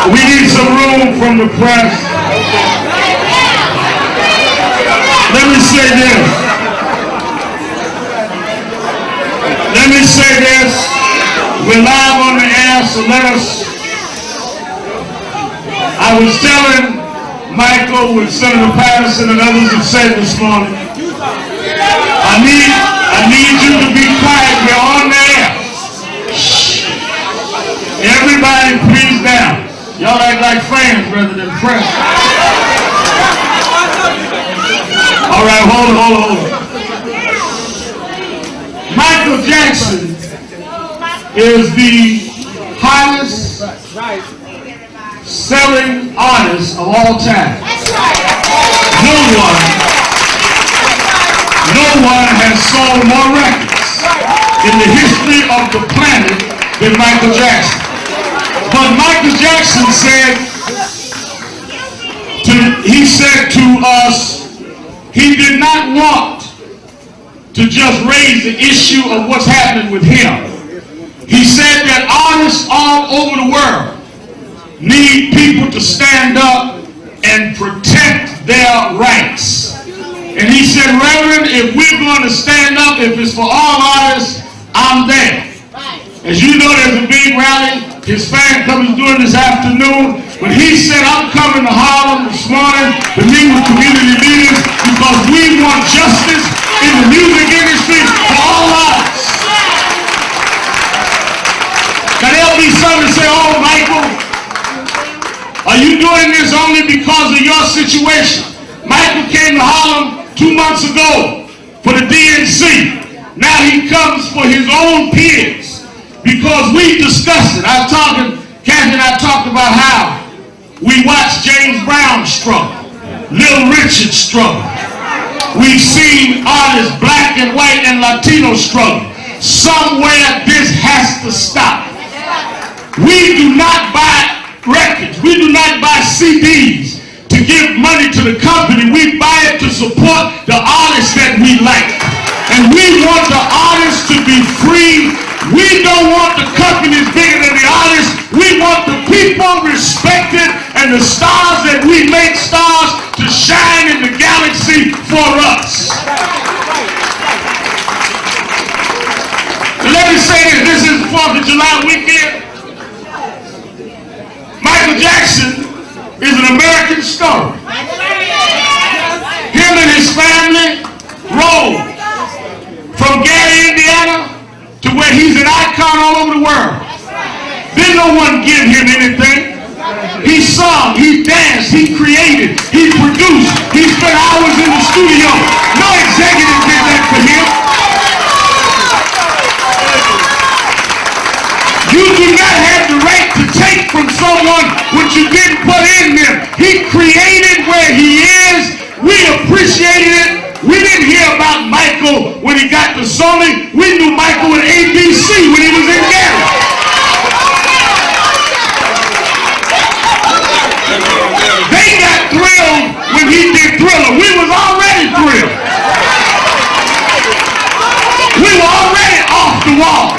We need some room from the press. Let me say this. Let me say this. We're live on the air, so let us. I was telling Michael, with Senator Patterson and others have said this morning, I need you to be quiet. We're on the air. Shh. Everybody, please down. Y'all act like fans rather than press. All right, hold on. Michael Jackson is the highest selling artist of all time. No one has sold more records in the history of the planet than Michael Jackson. But Michael Jackson said to us, he did not want to just raise the issue of what's happening with him. He said that artists all over the world need people to stand up and protect their rights. And he said, Reverend, if we're going to stand up, if it's for all artists, I'm there. As you know, there's a big rally. His fan comes doing this afternoon. But he said, I'm coming to Harlem this morning to meet with community leaders because we want justice in the music industry for all artists. Now there'll be some that say, oh, Michael, are you doing this only because of your situation? Michael came to Harlem 2 months ago for the DNC. Now he comes for his own peers because we discussed it. Kathy and I talked about how we watched James Brown struggle, Little Richard struggle. We've seen artists, black and white and Latino struggle. Somewhere this has to stop. We do not buy records. We do not buy CDs to give money to the company. We buy it to support the artists that we like. And we want the artists to be free. We don't want the companies bigger than the artists. We want the people respected and the stars that we make stars to shine in the galaxy for us. Now let me say this. This is the 4th of July weekend. Michael Jackson is an American story. Him and his family rode from Gary, Indiana to where he's an icon all over the world. Didn't no one give him anything. He sung, he danced, he created, he produced, he spent hours in the studio. No executive did that for him. You do not have the right to take from someone what you didn't put in them. He created where he is. We appreciated it. We didn't hear about Michael when he got to Sony. We knew Michael with ABC when he was in Gary. They got thrilled when he did Thriller. We was already thrilled. We were already off the wall.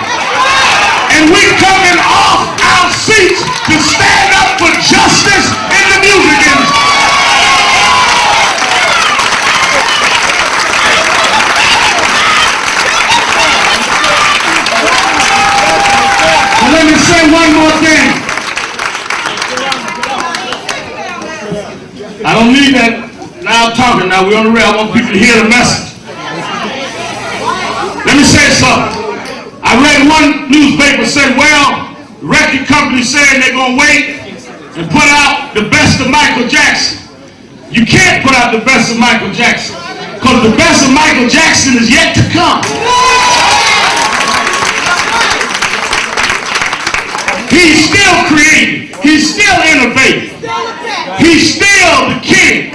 And we're coming off our seats to stand up for justice in the music industry. And let me say one more thing. I don't need that loud talking now. We're on the rail. I want people to hear the message. Let me say something. I read one newspaper said, well, the record company saying they're going to wait and put out the best of Michael Jackson. You can't put out the best of Michael Jackson because the best of Michael Jackson is yet to come. He's still creating. He's still innovating. He's still the king.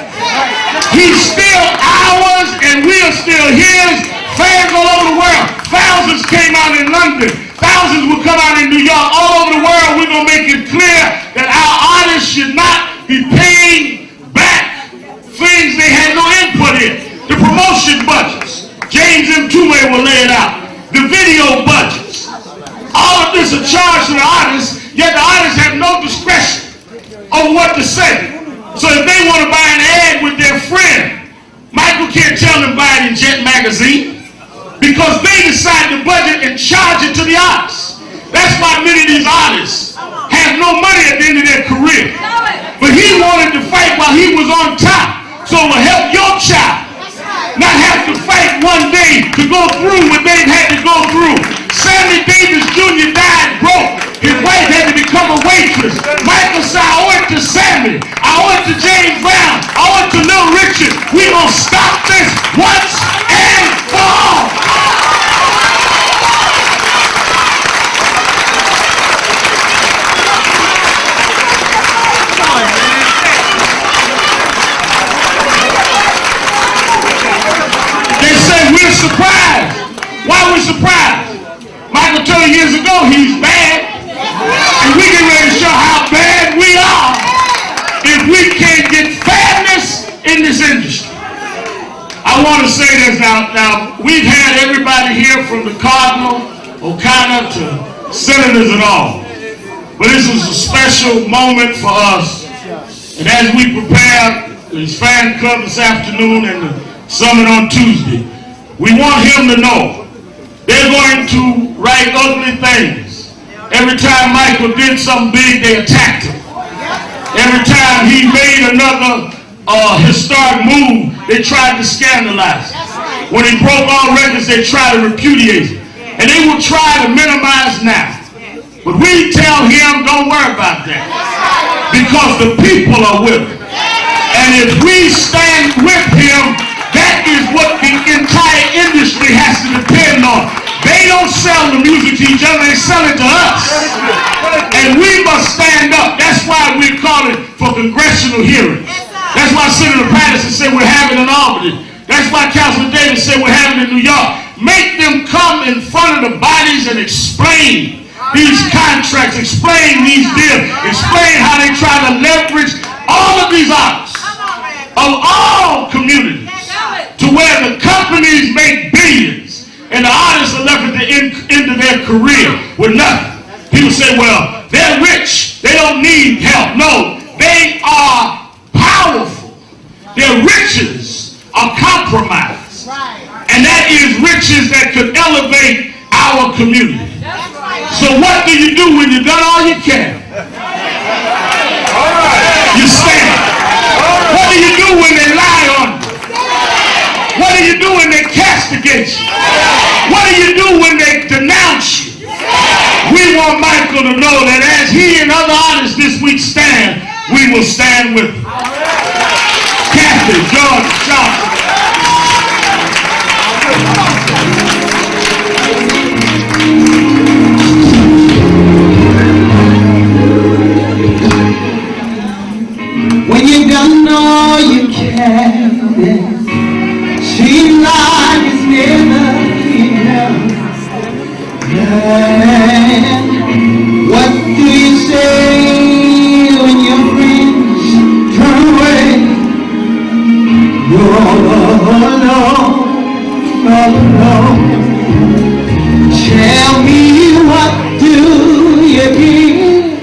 He's still ours and we're still his. Fans all over the world. Thousands came out in London. Thousands will come out in New York. All over the world, we're going to make it clear that our artists should not be paying back things they had no input in. The promotion budgets. James M. Tumay will lay it out. The video budgets. All of this are charged to the artists, yet the artists have no discretion. of what to say. So if they want to buy an ad with their friend, Michael can't tell them buy it in Jet Magazine because they decide the budget and charge it to the artists. That's why many of these artists have no money at the end of their career. But he wanted to fight while he was on top. So it will help your child not have to fight one day to go through what they've had to go through. Sammy Davis Jr. died broke. His wife had to become a waitress. Michael said, I owe it to Sammy. I owe it to James Brown. I owe it to Little Richard. We're going to stop this once and for all. They say we're surprised. Why are we surprised? Michael told you years ago he's bad. And we get ready to show how bad we are if we can't get fairness in this industry. I want to say this now. Now, we've had everybody here from the Cardinal, O'Connor to senators and all. But this is a special moment for us. And as we prepare his fan club this afternoon and the summit on Tuesday, we want him to know they're going to write ugly things. Every time Michael did something big, they attacked him. Every time he made another historic move, they tried to scandalize him. When he broke all records, they tried to repudiate him. And they will try to minimize now. But we tell him, don't worry about that. Because the people are with him. And if we stand with him, that is what the entire industry has to depend on. They don't sell the music to each other, they sell it to us. And we must stand up. That's why we're calling for congressional hearings. That's why Senator Patterson said we're having in Albany. That's why Councilman Davis said we're having in New York. Make them come in front of the bodies and explain these contracts, explain these deals, explain how they try to leverage all of these artists of all communities to where the companies make billions and the artists are left at the end of their career with nothing. People say, well, they're rich. They don't need help. No, they are powerful. Their riches are compromised. And that is riches that could elevate our community. So what do you do when you've done all you can? You stand. What do you do when they lie on you? What do you do when they castigate you? What do you do when they denounce you? We want Michael to know that as he and other artists this week stand, we will stand with him. Kathy, George, Sharpton. When you've done all you can, seems like it's never enough. And what do you say when your friends turn away? You're all alone, all alone. Tell me, what do you give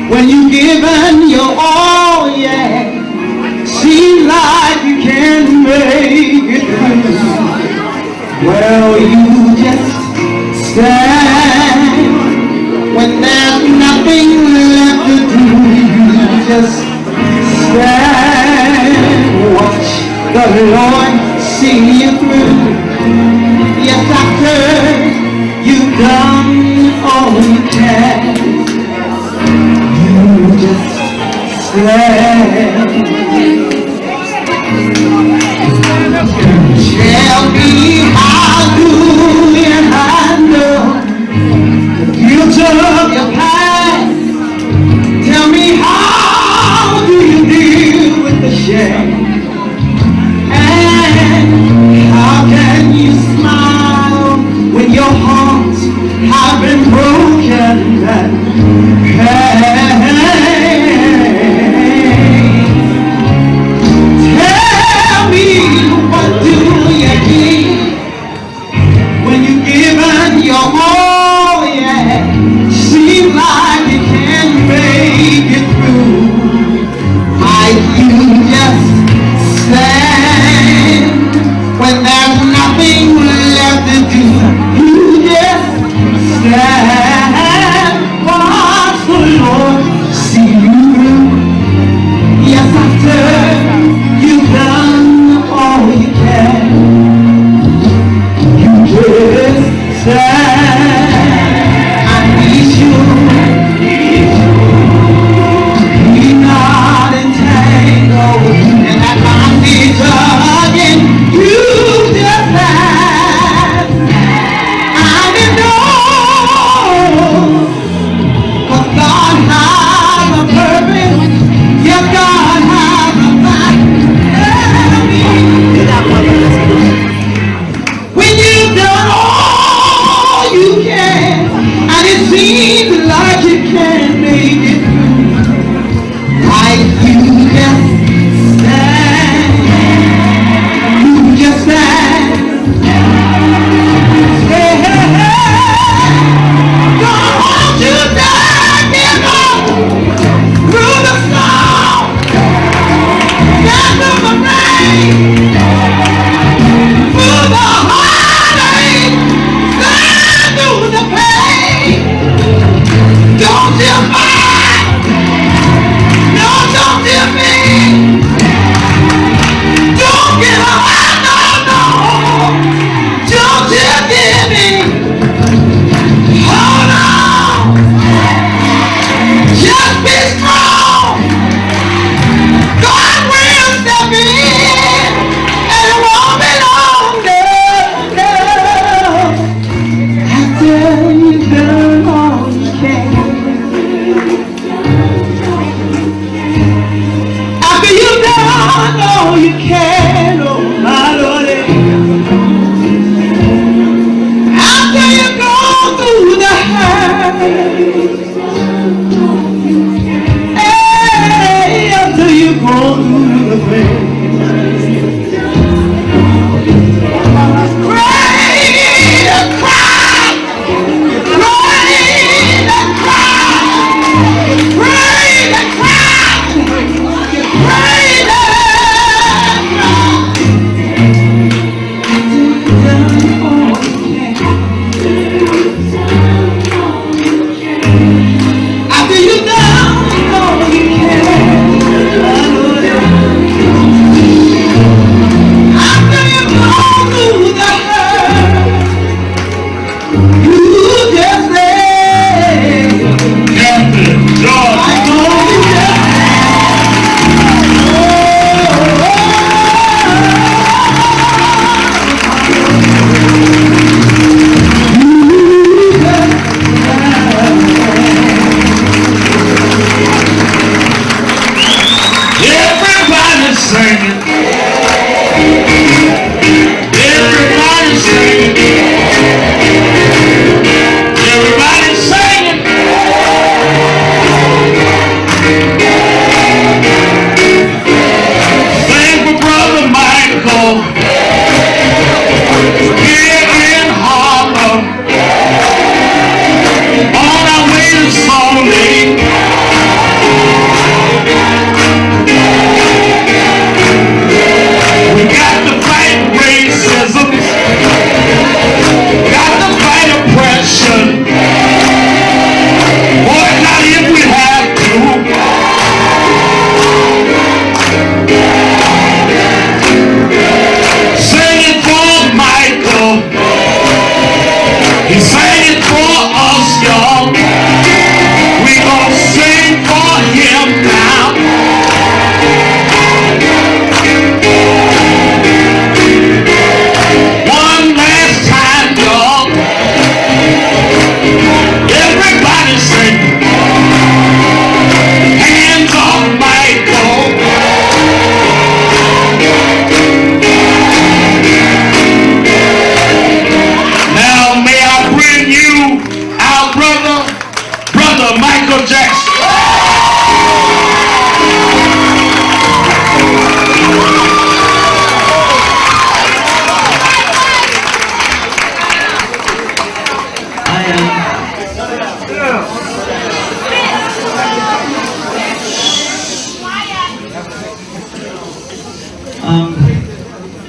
when you've given your all? Yeah, seems like you can't make it through. Well, you just stand when there's nothing left to do. You just stand, watch the Lord see you through. Yes, doctor, you've done all you can. You just stand. Tell me, how do you handle the guilt of your past? Tell me, how do you deal with the shame? And how can you smile when your heart has been broken and pain?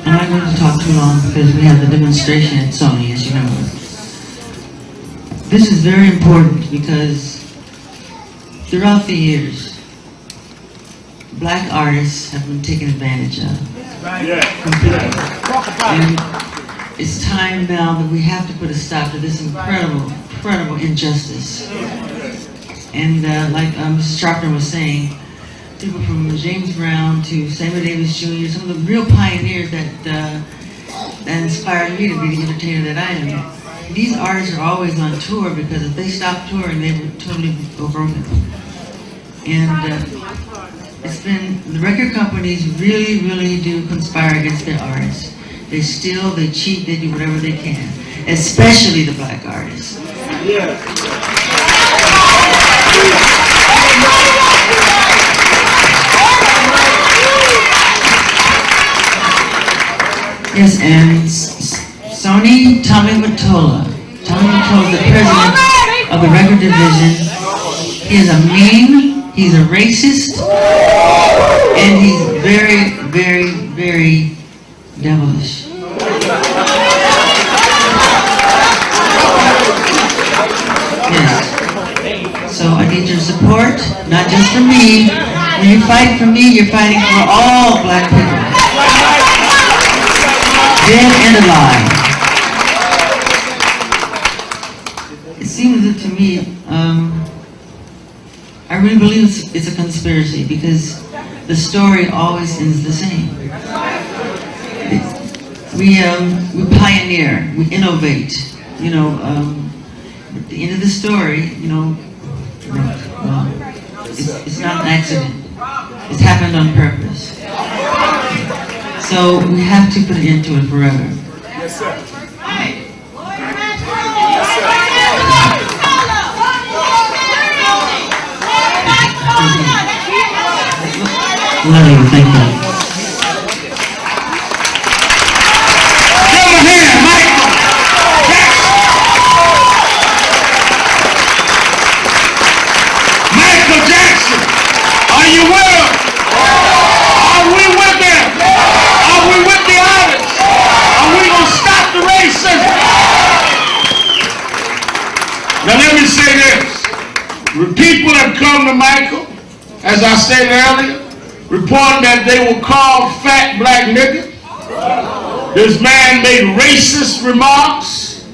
I'm not going to talk too long because we have the demonstration at Sony, as you know. This is very important because throughout the years, black artists have been taken advantage of. Completely. And it's time now that we have to put a stop to this incredible injustice. And like Mrs. Sharpton was saying, people from James Brown to Samuel Davis Jr., some of the real pioneers that inspired me to be the entertainer that I am. These artists are always on tour because if they stop touring, they would totally go broken. And it's been, the record companies really do conspire against their artists. They steal, they cheat, they do whatever they can, especially the black artists. Yes, and Sony Tommy Mottola. Tommy Mottola is the president of the record division. He is a mean, he's a racist, and he's very devilish. Yes. So I need your support. support, not just for me. When you fight for me, you're fighting for all black people, dead and alive. It seems that to me, I really believe it's a conspiracy because the story always ends the same. We pioneer, we innovate. You know, at the end of the story, you know, it's not an accident. It's happened on purpose. So we have to put an end to it forever. Yes, sir. Love you, thank you. Give him a hand, Michael Jackson. Michael Jackson, are you with him? Are we with him? Are we with the artists? Are we going to stop the racism? Now let me say this. The people have come to Michael, as I stated earlier, reporting that they were called fat black nigger. This man made racist remarks.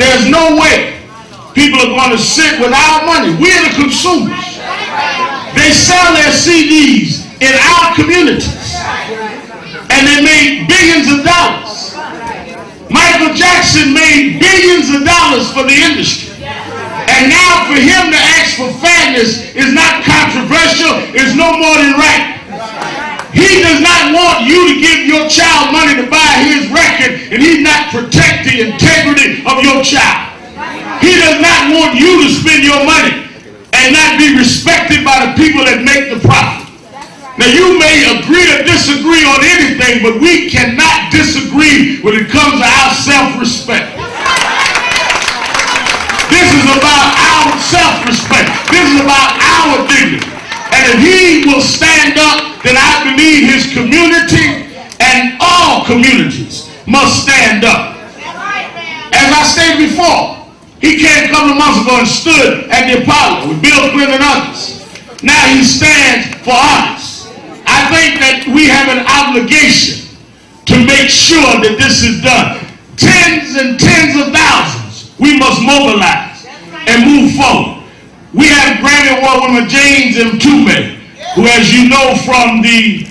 There's no way people are going to sit without money. We're the consumers. They sell their CDs in our communities. And they made billions of dollars. Michael Jackson made billions of dollars for the industry. And now for him to ask for fairness is not controversial, it's no more than right. He does not want you to give your child money to buy his record and he's not protect the integrity of your child. He does not want you to spend your money and not be respected by the people that make the profit. Now you may agree or disagree on anything, but we cannot disagree when it comes to our self-respect. This is about our self-respect. This is about our dignity. And if he will stand up, then I believe his community and all communities must stand up. As I stated before, he came a couple of months ago and stood at the Apollo with Bill Clinton and others. Now he stands for artists. I think that we have an obligation to make sure that this is done. Tens and tens of thousands, we must mobilize and move forward. We have Grammy Award winner James M. Tume, who, as you know from the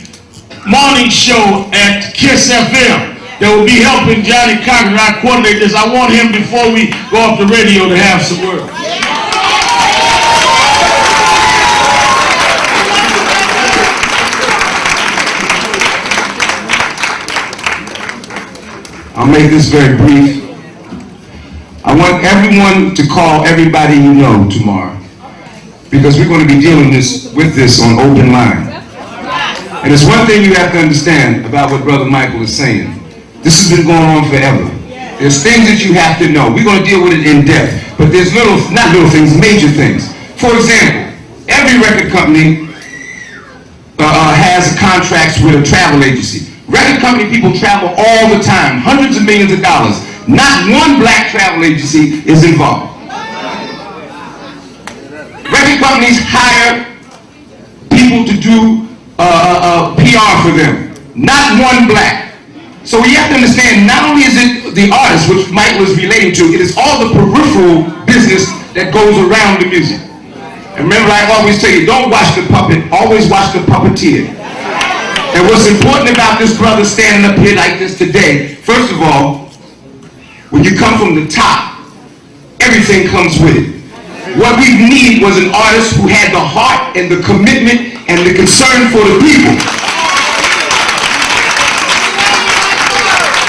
morning show at KISS FM, that will be helping Johnny Cochran. I coordinate this. I want him, before we go off the radio, to have some words. I'll make this very brief. I want everyone to call everybody you know tomorrow, because we're going to be dealing with this on open line. And there's one thing you have to understand about what Brother Michael is saying. This has been going on forever. There's things that you have to know. We're going to deal with it in depth, but there's not little things, major things. For example, every record company has contracts with a travel agency. Record company people travel all the time, hundreds of millions of dollars. Not one black travel agency is involved. Record companies hire people to do PR for them. Not one black. So we have to understand, not only is it the artist, which Mike was relating to, it is all the peripheral business that goes around the music. And remember, I always tell you, don't watch the puppet, always watch the puppeteer. And what's important about this brother standing up here like this today, first of all, when you come from the top, everything comes with it. What we need was an artist who had the heart and the commitment and the concern for the people.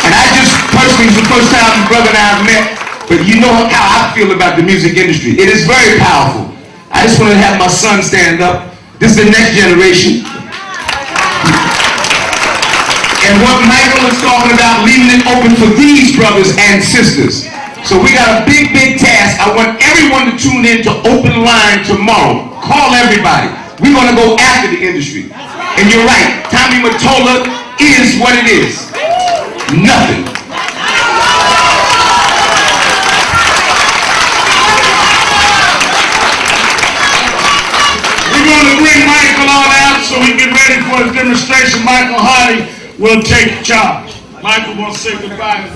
And I just personally, it's the first time brother and I have met, but you know how I feel about the music industry. It is very powerful. I just want to have my son stand up. This is the next generation. And what Michael is talking about, leaving it open for these brothers and sisters. So we got a big, big task. I want everyone to tune in to Open Line tomorrow. Call everybody. We're going to go after the industry. And you're right, Tommy Mottola is what it is. Nothing. We're going to bring Michael on out so we get ready for his demonstration. Michael Hardy will take charge. Michael wants to say goodbye. I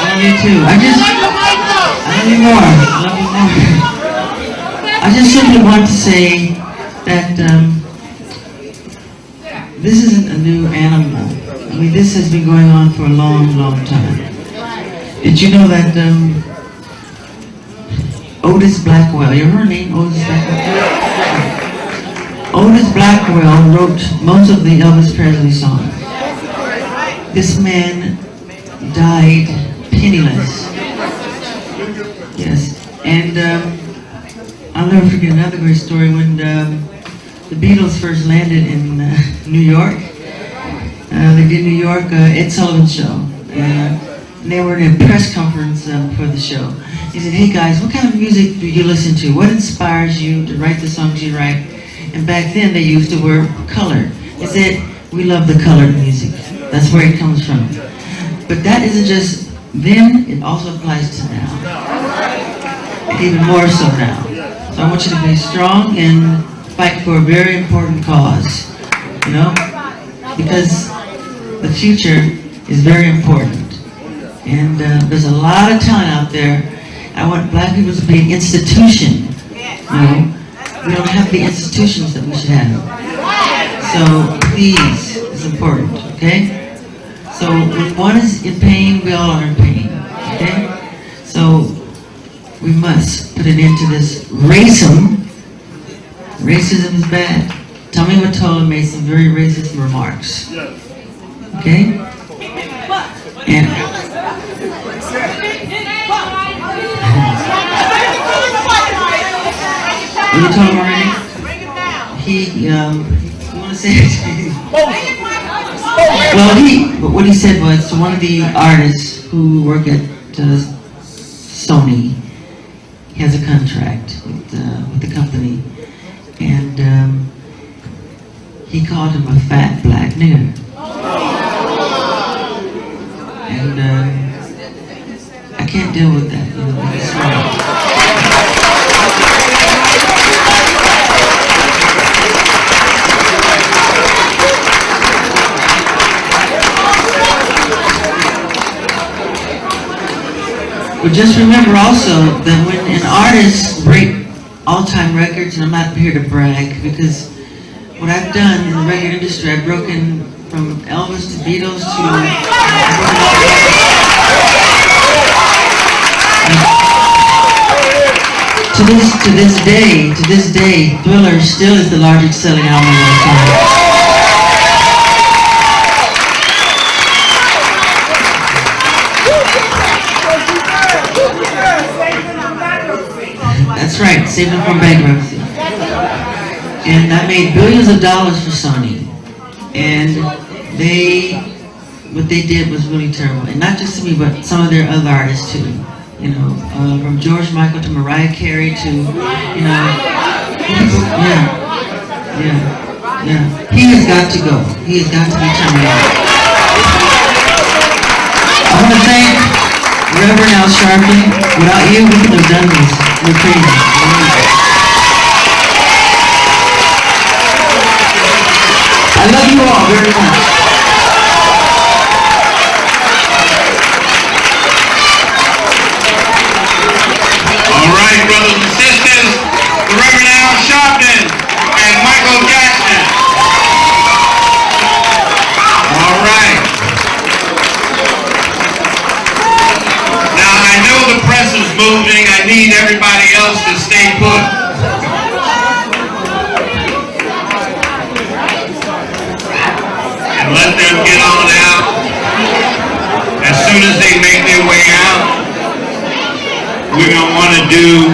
love you too. I love you more. I just simply want to say that this isn't a new animal. I mean, this has been going on for a long, long time. Did you know that Otis Blackwell, you heard her name, Otis Blackwell? Otis Blackwell wrote most of the Elvis Presley songs. This man died penniless. Yes, and I'll never forget another great story when the Beatles first landed in New York. They did New York Ed Sullivan show. And they were in a press conference for the show. He said, "Hey guys, what kind of music do you listen to? What inspires you to write the songs you write?" And back then they used the word colored. He said, "We love the colored music. That's where it comes from." But that isn't just then, it also applies to now. And even more so now. So I want you to be strong and fight for a very important cause, you know? Because the future is very important. And there's a lot of talent out there. I want black people to be an institution, you know? We don't have the institutions that we should have. So please, it's important, okay? So when one is in pain, we all are in pain, okay? So we must put an end to this racism. Racism is bad. Tommy Mottola made some very racist remarks, okay? And you told him already? You want to say it? Well, what he said was, to one of the artists who work at Sony, he has a contract with the company, and he called him a fat black nigger. And I can't deal with that, you know, it's wrong. But just remember also that when an artist break all-time records, and I'm not here to brag, because what I've done in the record industry, I've broken from Elvis to Beatles to this day, Thriller still is the largest selling album of all time. That's right, saved them from bankruptcy. And I made billions of dollars for Sony. And what they did was really terrible. And not just to me, but some of their other artists too. You know, from George Michael to Mariah Carey to, you know, yeah. He has got to go. He has got to be terminated. I want to thank Reverend Sharpton. Without you, we couldn't have done this. We're crazy. I love you all very much. All right, brothers and sisters, the Reverend Sharpton and Michael Jackson. All right. Now, I know the press is moving. I need everybody else to stay put. And let them get on out. As soon as they make their way out, we're going to want to do